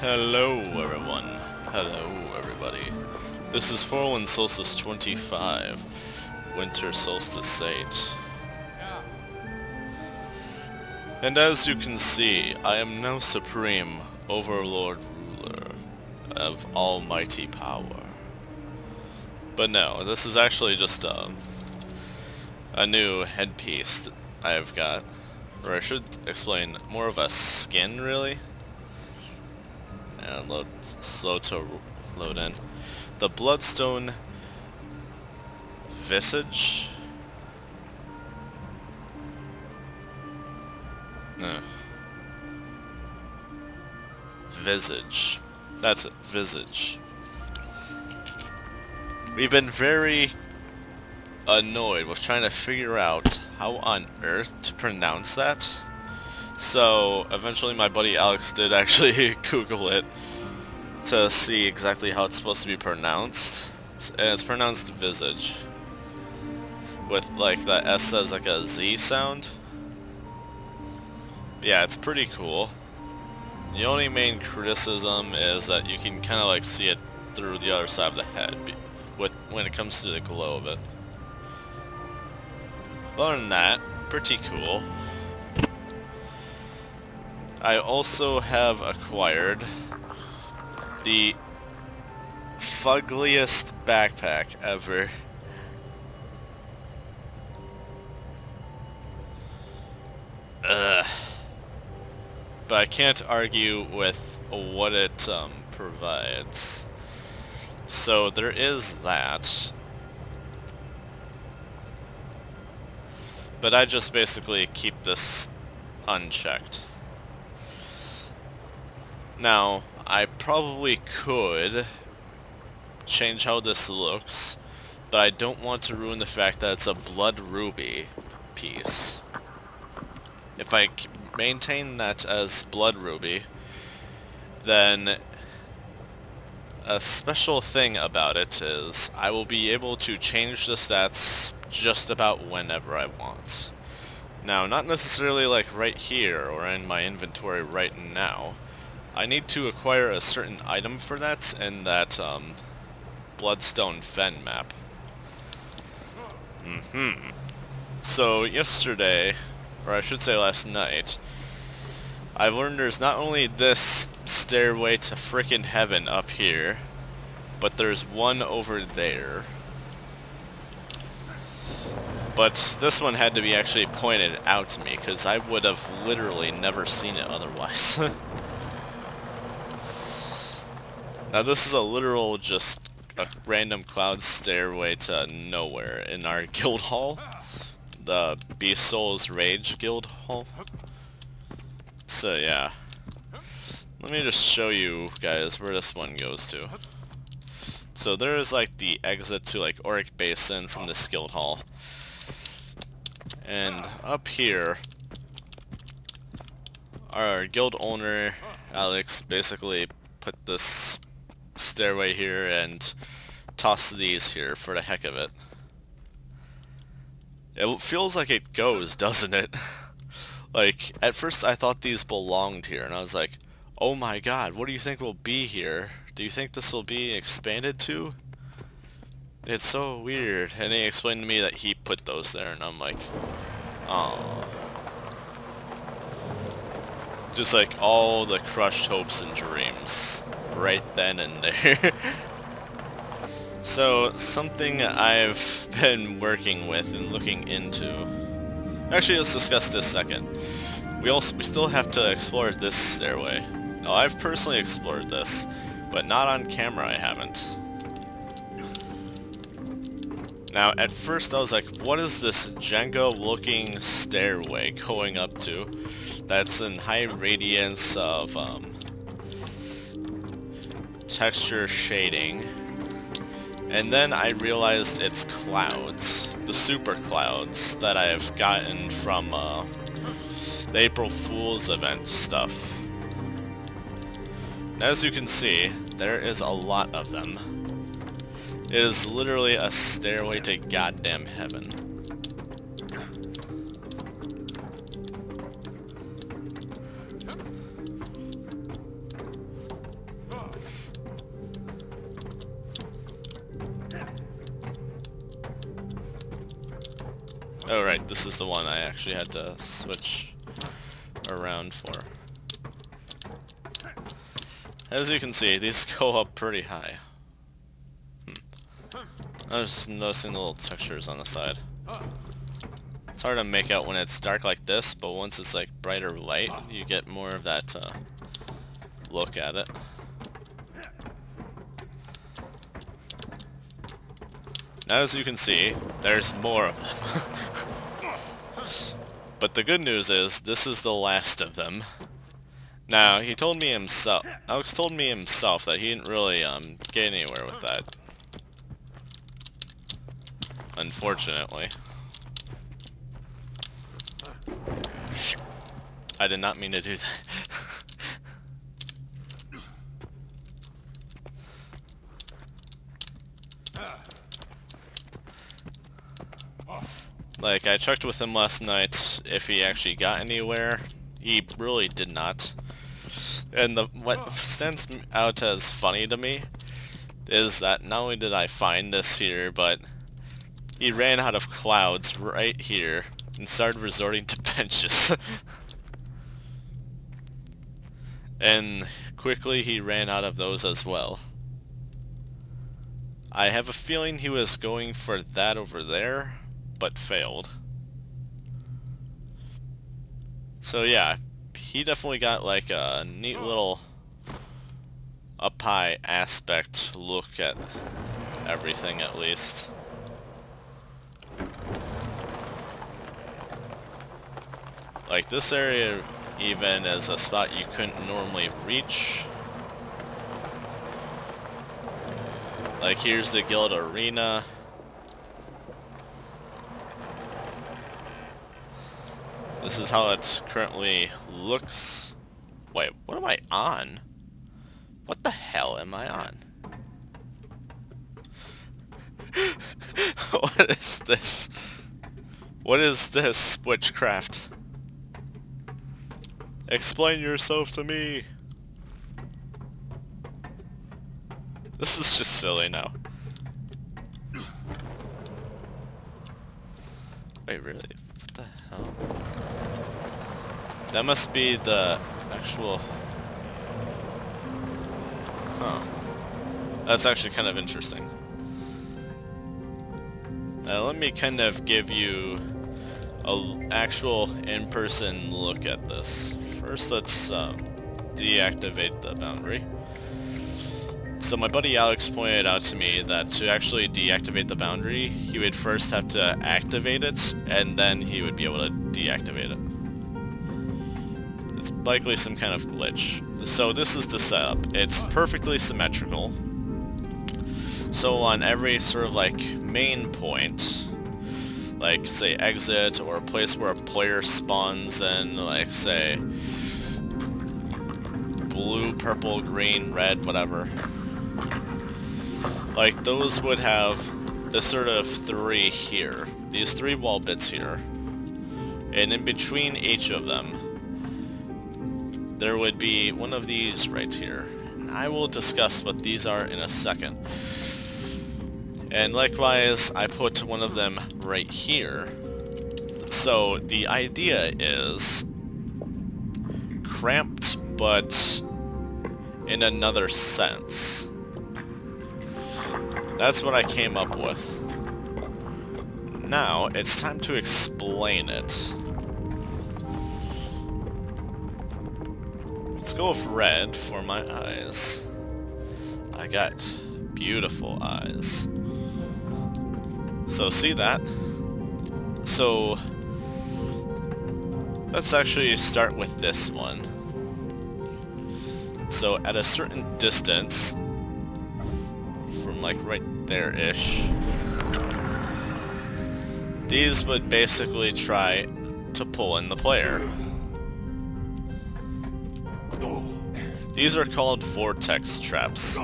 Hello everyone. Hello everybody. This is 401 Solstice 25, Winter Solstice 8. And as you can see, I am now Supreme Overlord Ruler of Almighty Power. But no, this is actually just a new headpiece that I've got. Or I should explain, more of a skin really. And slow to load in. The Bloodstone Visage? No. Visage. That's it, Visage. We've been very annoyed with trying to figure out how on earth to pronounce that. So, eventually my buddy Alex did actually Google it to see exactly how it's supposed to be pronounced. And it's pronounced Visage. With, like, the S as like a Z sound. Yeah, it's pretty cool. The only main criticism is that you can kind of, like, see it through the other side of the head when it comes to the glow of it. Other than that, pretty cool. I also have acquired the fuggliest backpack ever. But I can't argue with what it provides. So there is that. But I just basically keep this unchecked. Now, I probably could change how this looks, but I don't want to ruin the fact that it's a Blood Ruby piece. If I maintain that as Blood Ruby, then a special thing about it is I will be able to change the stats just about whenever I want. Now, not necessarily like right here or in my inventory right now. I need to acquire a certain item for that in that Bloodstone Fen map. So yesterday, or I should say last night, I've learned there's not only this stairway to frickin' heaven up here, but there's one over there. But this one had to be actually pointed out to me, because I would have literally never seen it otherwise. Now this is a literal just a random cloud stairway to nowhere in our guild hall. The Beast Souls Rage guild hall. So yeah. Let me just show you guys where this one goes to. So there is like the exit to like Auric Basin from this guild hall. And up here, our guild owner, Alex, basically put this stairway here and tossed these here for the heck of it. It feels like it goes, doesn't it? Like, at first I thought these belonged here, and I was like, oh my god, what do you think will be here? Do you think this will be expanded to? It's so weird. And he explained to me that he put those there, and I'm like, oh. Just like all the crushed hopes and dreams right then and there. So, something I've been working with and looking into. Actually, let's discuss this second. We still have to explore this stairway. Now, I've personally explored this, but not on camera I haven't. Now, at first I was like, what is this Jenga-looking stairway going up to? That's in high radiance of texture shading. And then I realized it's clouds, the super clouds that I've gotten from the April Fool's event stuff. As you can see, there is a lot of them. It is literally a stairway to goddamn heaven. Oh right, this is the one I actually had to switch around for. As you can see, these go up pretty high. I'm just noticing the little textures on the side. It's hard to make out when it's dark like this, but once it's like brighter light, you get more of that look at it. Now as you can see, there's more of them. But the good news is, this is the last of them. Now, he told me himself, Alex told me himself that he didn't really get anywhere with that. Unfortunately. I did not mean to do that. Like, I checked with him last night if he actually got anywhere. He really did not. And what stands out as funny to me is that not only did I find this here, but he ran out of clouds right here and started resorting to benches. And quickly he ran out of those as well. I have a feeling he was going for that over there, but failed. So yeah, he definitely got like a neat little up high aspect look at everything, at least. Like this area even is a spot you couldn't normally reach. Like here's the Guild Arena. This is how it currently looks. Wait, what am I on? What the hell am I on? What is this? What is this witchcraft? Explain yourself to me. This is just silly now. Wait, really? What the hell? That must be the actual... Huh. That's actually kind of interesting. Let me kind of give you an actual in-person look at this. First, let's deactivate the boundary. So my buddy Alex pointed out to me that to actually deactivate the boundary, he would first have to activate it, and then he would be able to deactivate it. It's likely some kind of glitch. So this is the setup. It's perfectly symmetrical. So on every sort of like main point, like say exit or a place where a player spawns in, like say blue, purple, green, red, whatever. Like those would have the sort of three here, these three wall bits here, and in between each of them there would be one of these right here. And I will discuss what these are in a second. And likewise, I put one of them right here. So the idea is cramped, but in another sense. That's what I came up with. Now, it's time to explain it. Let's go with red for my eyes. I got beautiful eyes. So see that? So let's actually start with this one. So at a certain distance, from like right there-ish, these would basically try to pull in the player. These are called vortex traps.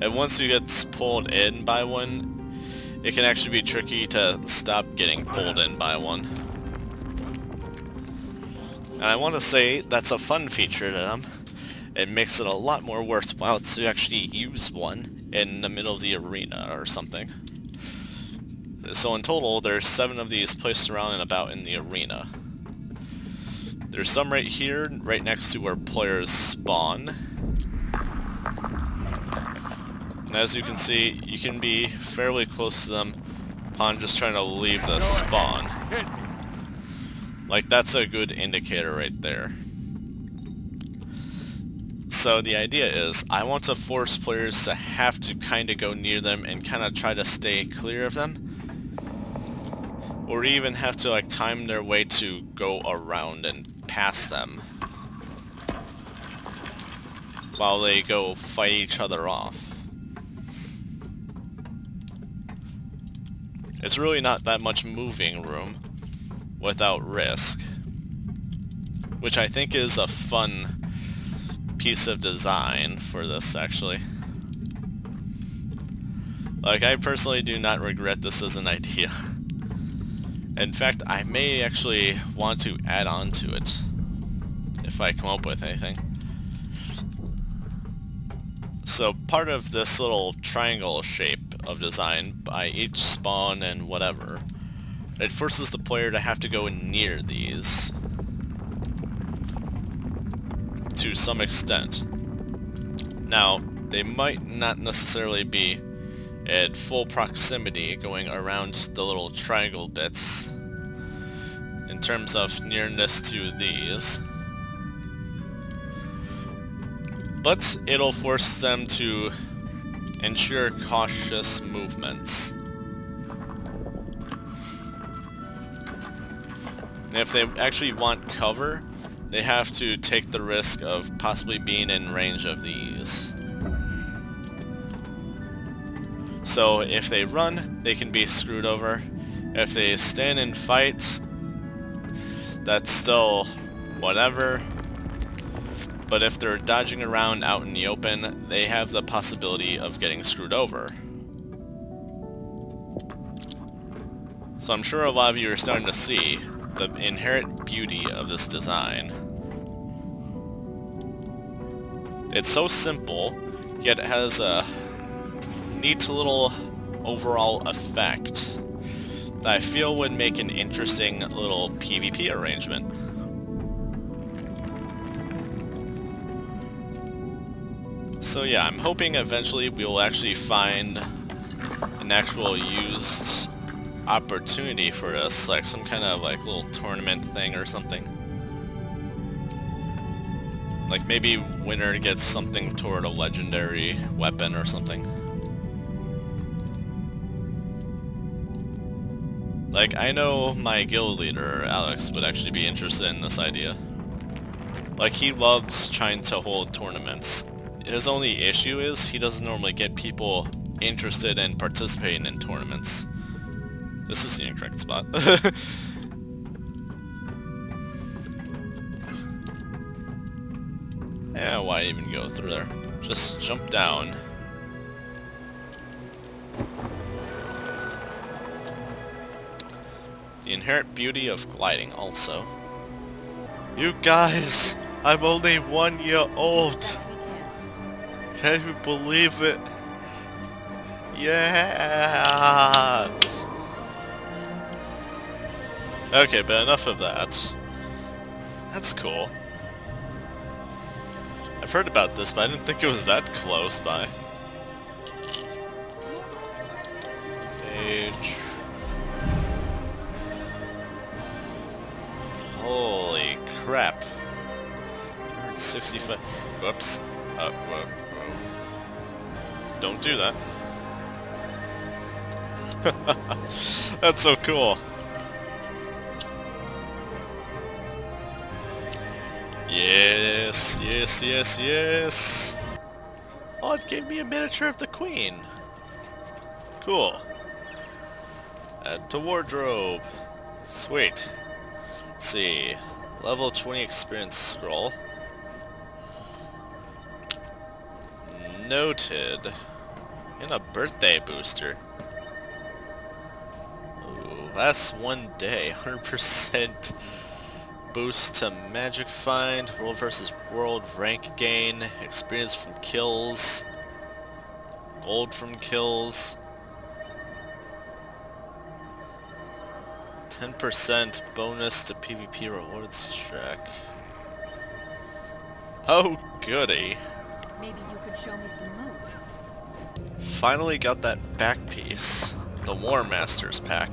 And once you get pulled in by one, it can actually be tricky to stop getting pulled in by one. And I want to say that's a fun feature to them. It makes it a lot more worthwhile to actually use one in the middle of the arena or something. So in total, there's 7 of these placed around and about in the arena. There's some right here, right next to where players spawn. And as you can see, you can be fairly close to them upon just trying to leave the spawn. Like, that's a good indicator right there. So the idea is, I want to force players to have to kind of go near them and kind of try to stay clear of them. Or even have to like time their way to go around and pass them while they go fight each other off. It's really not that much moving room without risk, which I think is a fun piece of design for this, actually. Like, I personally do not regret this as an idea. In fact, I may actually want to add on to it if I come up with anything. So part of this little triangle shape of design by each spawn and whatever, it forces the player to have to go near these to some extent. Now, they might not necessarily be at full proximity going around the little triangle bits in terms of nearness to these, but it'll force them to ensure cautious movements. And if they actually want cover, they have to take the risk of possibly being in range of these. So if they run, they can be screwed over. If they stand and fight, that's still whatever. But if they're dodging around out in the open, they have the possibility of getting screwed over. So I'm sure a lot of you are starting to see the inherent beauty of this design. It's so simple, yet it has a neat little overall effect that I feel would make an interesting little PvP arrangement. So yeah, I'm hoping eventually we'll actually find an actual used opportunity for this, like some kind of like little tournament thing or something. Like maybe winner gets something toward a legendary weapon or something. Like, I know my guild leader, Alex, would actually be interested in this idea. Like, he loves trying to hold tournaments. His only issue is he doesn't normally get people interested in participating in tournaments. This is the incorrect spot. Yeah, why even go through there? Just jump down. The inherent beauty of gliding also. You guys! I'm only 1 year old! Can you believe it? Yeah! Okay, but enough of that. That's cool. I've heard about this, but I didn't think it was that close by. Page. Holy crap. 65. Whoops. Whoa. Don't do that. That's so cool. Yes, yes, yes, yes. Oh, it gave me a miniature of the Queen. Cool. Add to wardrobe. Sweet. Let's see. Level 20 experience scroll. Noted. And a birthday booster. Ooh, lasts 1 day. 100% boost to magic find, world versus world rank gain, experience from kills, gold from kills. 10% bonus to PvP rewards track. Oh, goody. Maybe you could show me some moves. Finally got that back piece. The War Masters pack.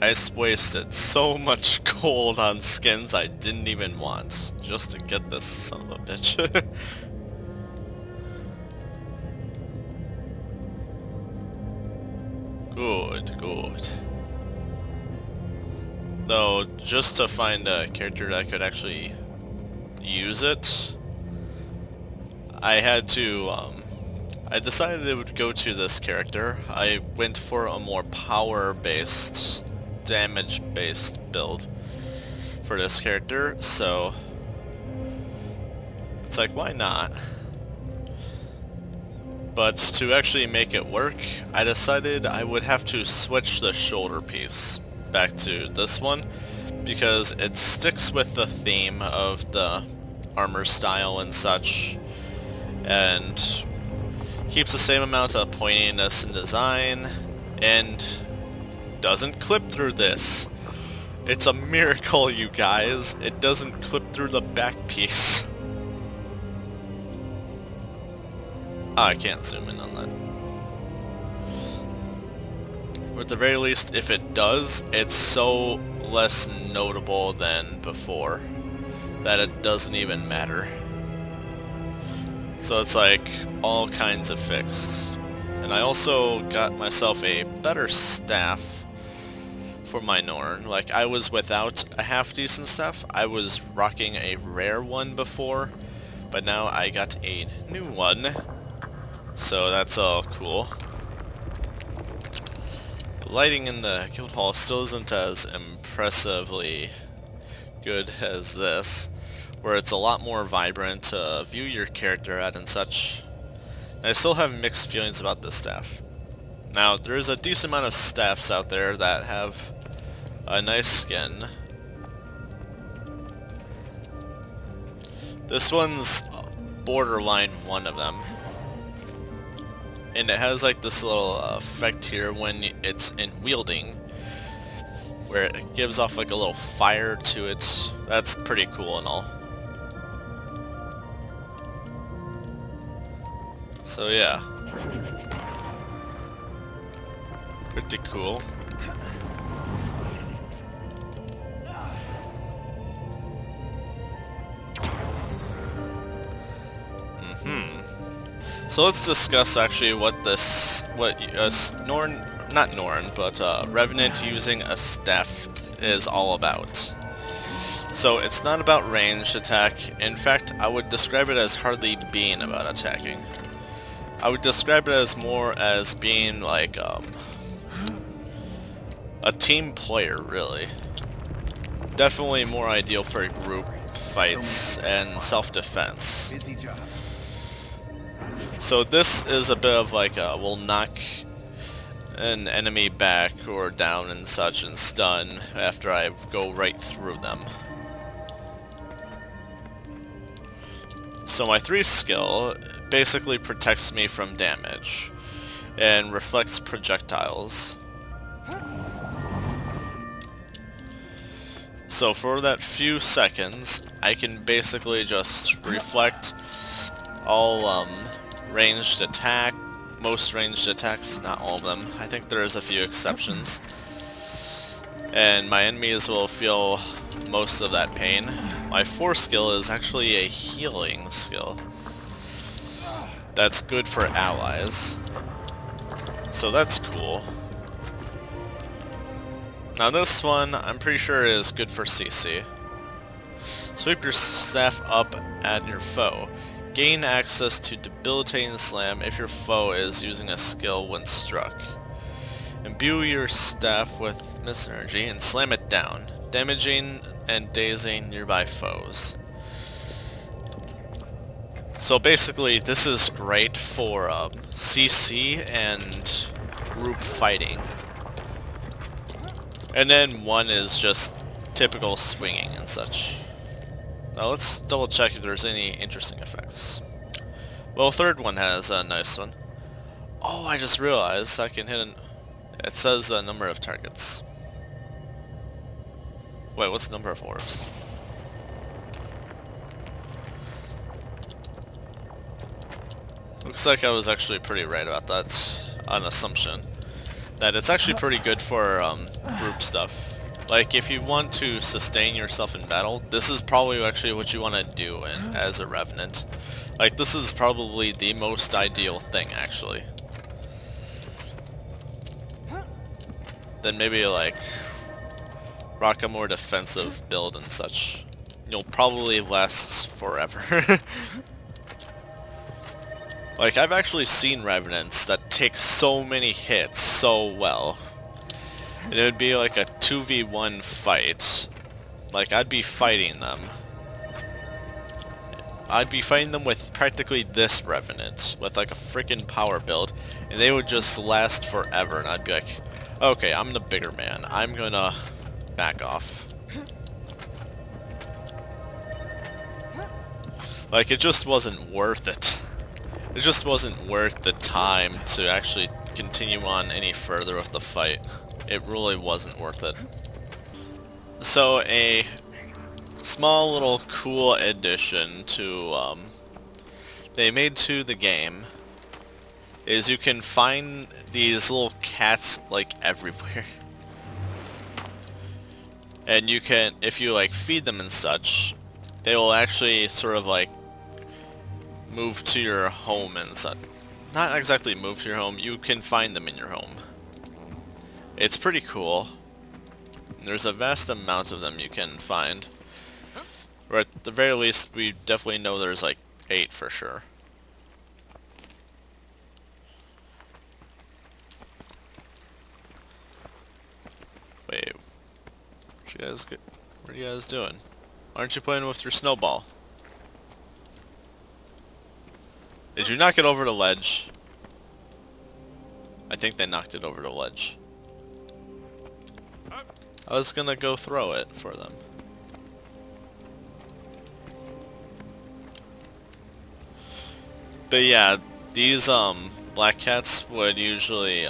I just wasted so much gold on skins I didn't even want, just to get this son of a bitch. Good, good. Though, just to find a character that could actually use it, I had to, I decided it would go to this character. I went for a more power-based, damage-based build for this character, so it's like, why not? But to actually make it work, I decided I would have to switch the shoulder piece back to this one, because it sticks with the theme of the armor style and such, and keeps the same amount of pointiness and design, and doesn't clip through this. It's a miracle, you guys. It doesn't clip through the back piece. Oh, I can't zoom in on that. Or at the very least, if it does, it's so less notable than before that it doesn't even matter. So it's like all kinds of fixed. And I also got myself a better staff for my Norn. Like, I was without a half decent staff. I was rocking a rare one before, but now I got a new one. So that's all cool. The lighting in the guild hall still isn't as impressively good as this, where it's a lot more vibrant to view your character at and such. And I still have mixed feelings about this staff. Now, there is a decent amount of staffs out there that have a nice skin. This one's borderline one of them. And it has like this little effect here when it's in wielding, where it gives off like a little fire to it. That's pretty cool and all. So yeah, pretty cool. So let's discuss actually what Norn, not Norn, but Revenant using a staff is all about. So it's not about ranged attack. In fact, I would describe it as hardly being about attacking. I would describe it as more as being like a team player, really. Definitely more ideal for group fights and self-defense. So this is a bit of like will knock an enemy back or down and such and stun after I go right through them. So my 3 skill basically protects me from damage and reflects projectiles. So for that few seconds, I can basically just reflect all ranged attack, most ranged attacks, not all of them. I think there is a few exceptions. And my enemies will feel most of that pain. My 4 skill is actually a healing skill. That's good for allies. So that's cool. Now this one, I'm pretty sure is good for CC. Sweep your staff up at your foe. Gain access to Debilitating Slam if your foe is using a skill when struck. Imbue your staff with this energy and slam it down, damaging and dazing nearby foes. So basically, this is great for CC and group fighting. And then 1 is just typical swinging and such. Now let's double check if there's any interesting effects. Well, 3rd one has a nice one. Oh, I just realized I can hit It says a number of targets. Wait, what's the number of orbs? Looks like I was actually pretty right about that, an assumption. That it's actually pretty good for group stuff. Like, if you want to sustain yourself in battle, this is probably actually what you want to do as a Revenant. Like, this is probably the most ideal thing, actually. Then maybe, like, rock a more defensive build and such. You'll probably last forever. Like, I've actually seen Revenants that take so many hits so well. And it would be like a 2v1 fight. Like, I'd be fighting them. I'd be fighting them with practically this Revenant, with like a freaking power build, and they would just last forever, and I'd be like, okay, I'm the bigger man. I'm gonna back off. Like, it just wasn't worth it. It just wasn't worth the time to actually continue on any further with the fight. It really wasn't worth it. So a small little cool addition to they made to the game is you can find these little cats like everywhere. And you can, if you like feed them and such, they will actually sort of like move to your home and such. Not exactly move to your home, you can find them in your home. It's pretty cool. There's a vast amount of them you can find. Or at the very least, we definitely know there's like 8 for sure. Wait, what are you guys doing? Why aren't you playing with your snowball? Did you knock it over the ledge? I think they knocked it over the ledge. I was gonna go throw it for them. But yeah, these black cats would usually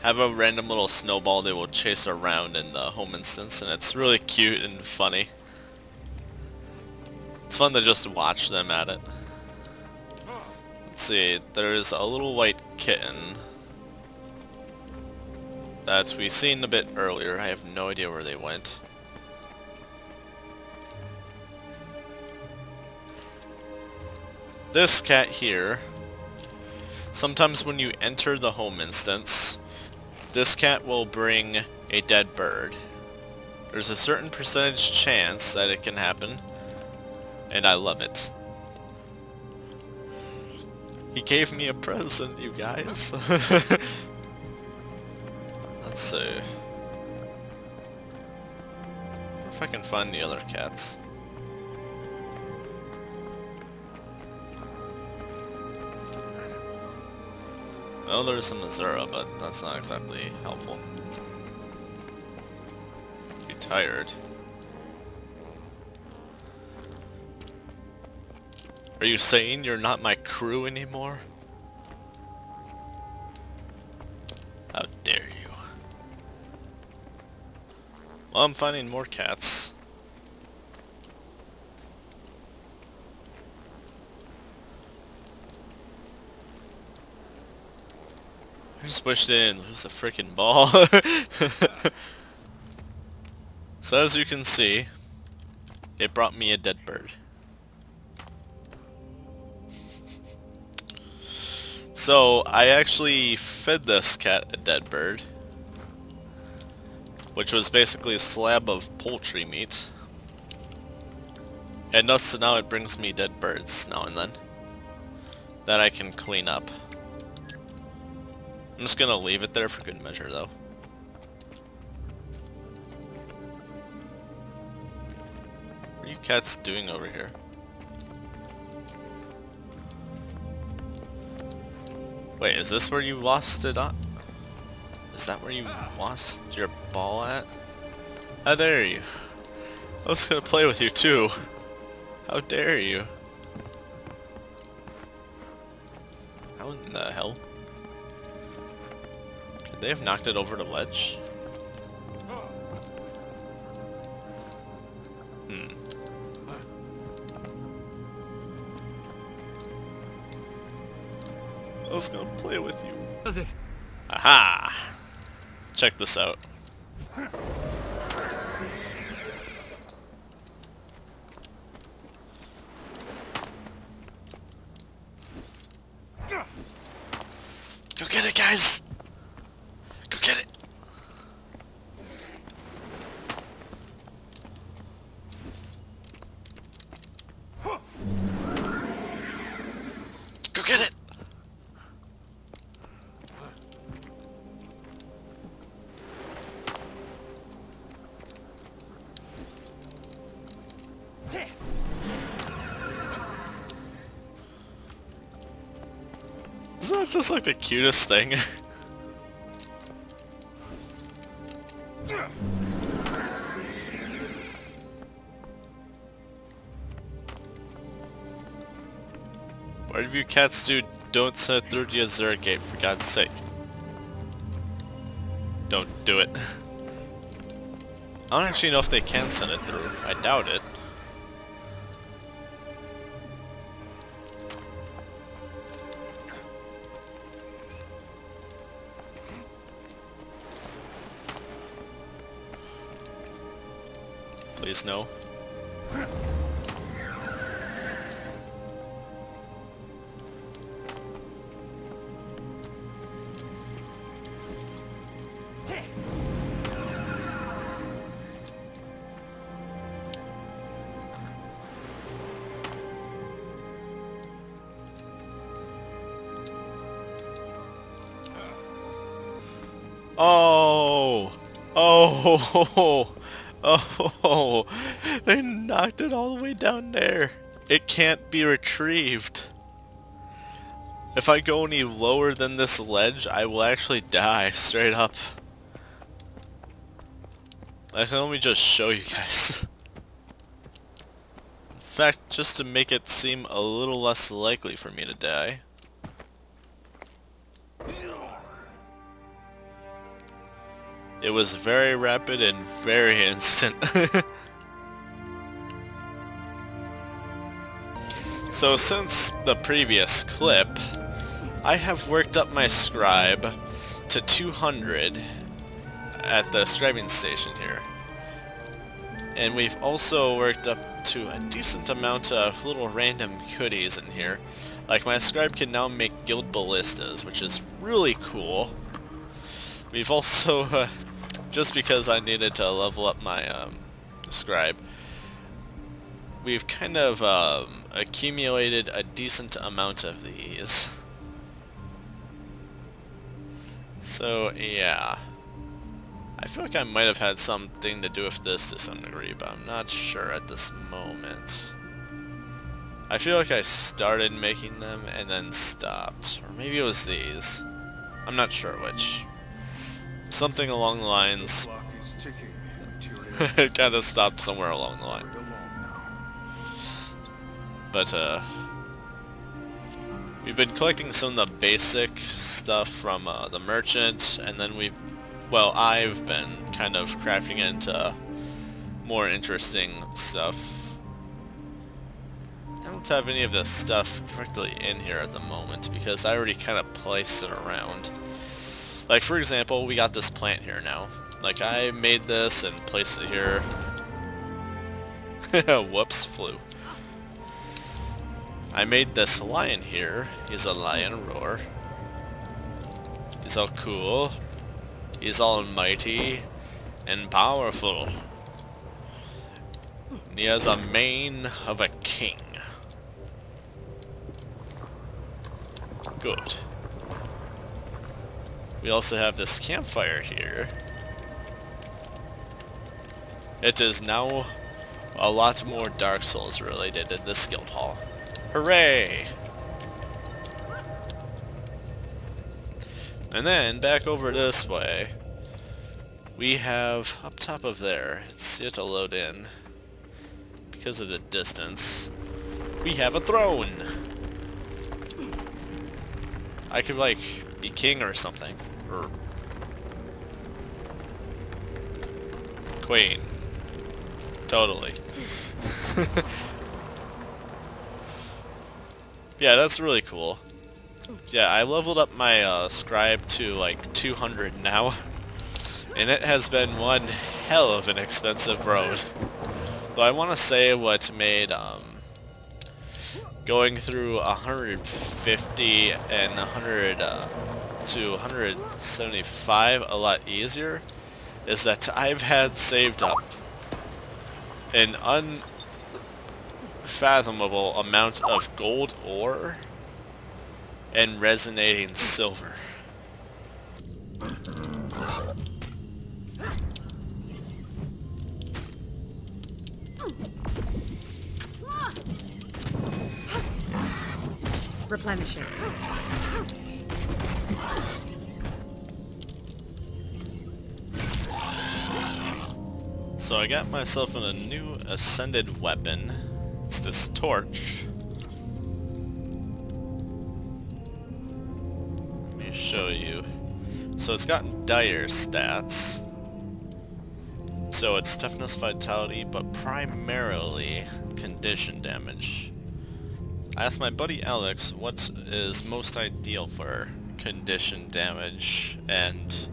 have a random little snowball they will chase around in the home instance, and it's really cute and funny. It's fun to just watch them at it. Let's see, there's a little white kitten that we seen a bit earlier. I have no idea where they went. This cat here, sometimes when you enter the home instance, this cat will bring a dead bird. There's a certain percentage chance that it can happen, and I love it. He gave me a present, you guys. Let's see. If I can find the other cats. Oh, there's some Azura, but that's not exactly helpful. Too tired. Are you saying you're not my crew anymore? How dare you. Well, I'm finding more cats. I just wish they didn't lose the freaking ball. So as you can see, it brought me a dead bird. So I actually fed this cat a dead bird, which was basically a slab of poultry meat. And thus now it brings me dead birds now and then that I can clean up. I'm just gonna leave it there for good measure though. What are you cats doing over here? Wait, is this where you lost it on? Is that where you lost your ball at? How dare you? I was gonna play with you too. How dare you? How in the hell? They have knocked it over the ledge? I was gonna play with you. Does it? Aha! Check this out. Go get it, guys! Go get it! Go get it! Isn't that just like the cutest thing? Whatever you cats do, don't send it through the Azura gate, for God's sake. Don't do it. I don't actually know if they can send it through. I doubt it. Please no. Oh! Oh! Oh! They knocked it all the way down there. It can't be retrieved. If I go any lower than this ledge, I will actually die, straight up. I can only just show you guys. In fact, just to make it seem a little less likely for me to die. It was very rapid and very instant. So since the previous clip, I have worked up my scribe to 200 at the scribing station here. And we've also worked up to a decent amount of little random goodies in here. Like my scribe can now make guild ballistas, which is really cool. We've also, just because I needed to level up my scribe, we've kind of accumulated a decent amount of these. So yeah, I feel like I might have had something to do with this to some degree, but I'm not sure at this moment. I feel like I started making them and then stopped, or maybe it was these. I'm not sure which. Something along the lines. It kind of stopped somewhere along the line. But we've been collecting some of the basic stuff from the merchant, and then I've been kind of crafting into more interesting stuff. I don't have any of this stuff directly in here at the moment because I already kind of placed it around. Like for example, we got this plant here now. Like I made this and placed it here. Whoops, flew. I made this lion here. He's a lion roar. He's all cool. He's all mighty and powerful. And he has a mane of a king. Good. We also have this campfire here. It is now a lot more Dark Souls related in this guild hall. Hooray! And then, back over this way, we have, up top of there, it's yet to load in, because of the distance, we have a throne! I could, like, be king or something, or Queen. Totally. Yeah, that's really cool. Yeah, I leveled up my scribe to like 200 now, and it has been one hell of an expensive road. Though I want to say what made going through 150 and 100 to 175 a lot easier is that I've had saved up an unfathomable amount of gold ore and resonating silver. Replenishing. So I got myself in a new ascended weapon. It's this torch. Let me show you. So it's got dire stats. So it's toughness, vitality, but primarily condition damage. I asked my buddy Alex what is most ideal for condition damage and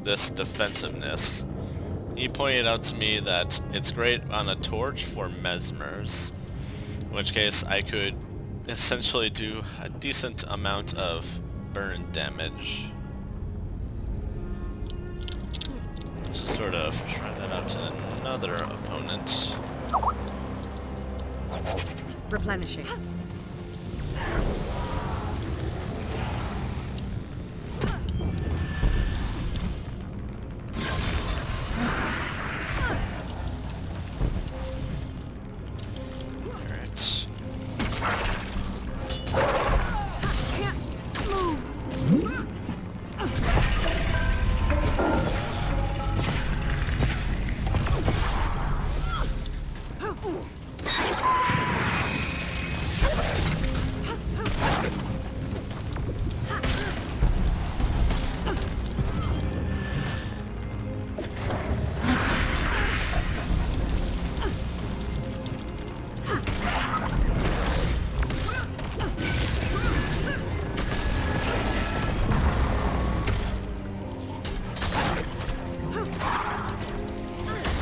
this defensiveness. He pointed out to me that it's great on a torch for mesmers, in which case I could essentially do a decent amount of burn damage. Just sort of try that out to another opponent. Replenishing. Alright. Can't move.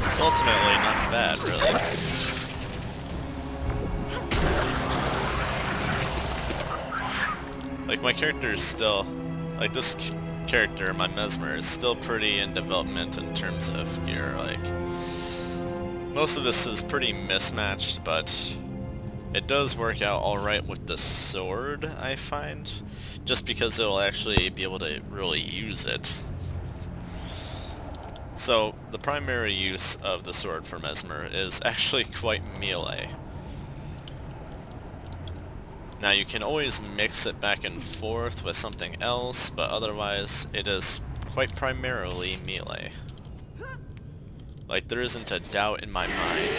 It's ultimately not bad, really. Like, my character is still... Like, this character, my Mesmer, is still pretty in development in terms of gear. Like, most of this is pretty mismatched, but it does work out alright with the sword, I find. Just because it'll actually be able to really use it. So, the primary use of the sword for Mesmer is actually quite melee. Now you can always mix it back and forth with something else, but otherwise it is quite primarily melee. Like, there isn't a doubt in my mind.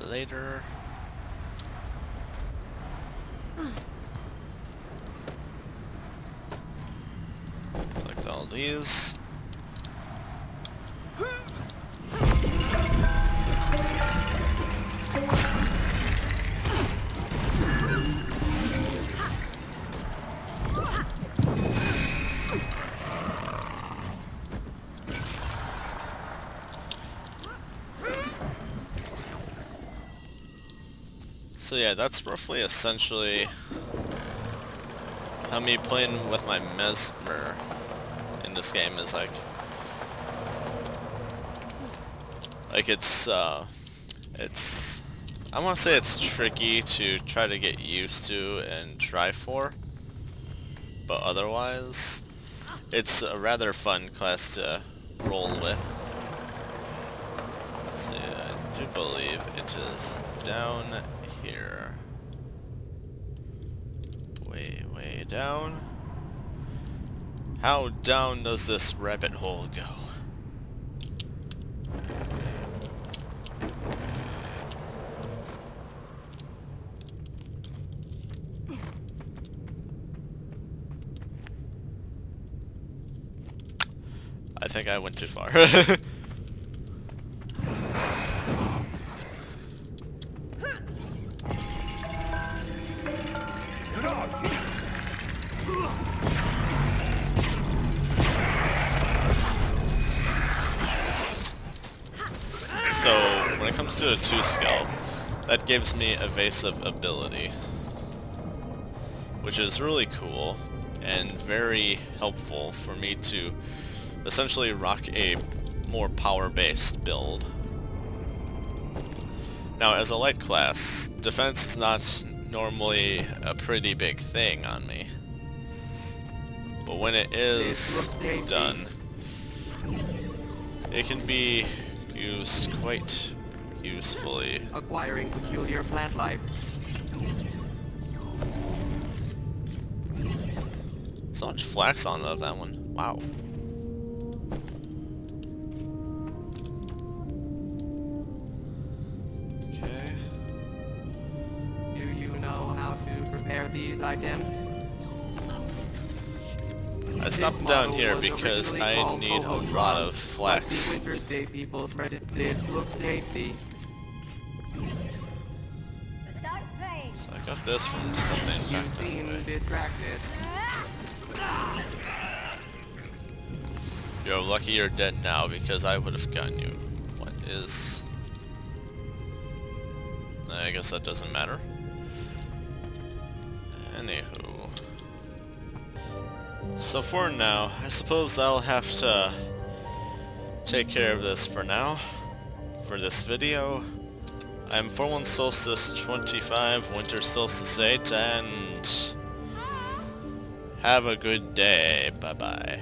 Later. Collect all these. So yeah, that's roughly essentially how me playing with my Mesmer in this game is like it's I want to say it's tricky to try to get used to and try for, but otherwise it's a rather fun class to roll with. Let's see, I do believe it is down here. Way down. How down does this rabbit hole go? I think I went too far. So, when it comes to a 2 skill, that gives me evasive ability, which is really cool and very helpful for me to essentially rock a more power-based build. Now, as a light class, defense is not normally a pretty big thing on me, but when it is done, it can be used quite usefully. Acquiring peculiar plant life. So much flax on that one. Wow. Okay. Do you know how to prepare these items? I stopped down here because I need a lot of flax. The Winter's Day people threatened this looks tasty. Start praying. So I got this from something You back that seem way. distracted. You're lucky you're dead now because I would have gotten you. What is... I guess that doesn't matter. Anywho. So for now, I suppose I'll have to take care of this for now. For this video. I'm 41 Solstice 25, Winter Solstice 8, and have a good day. Bye bye.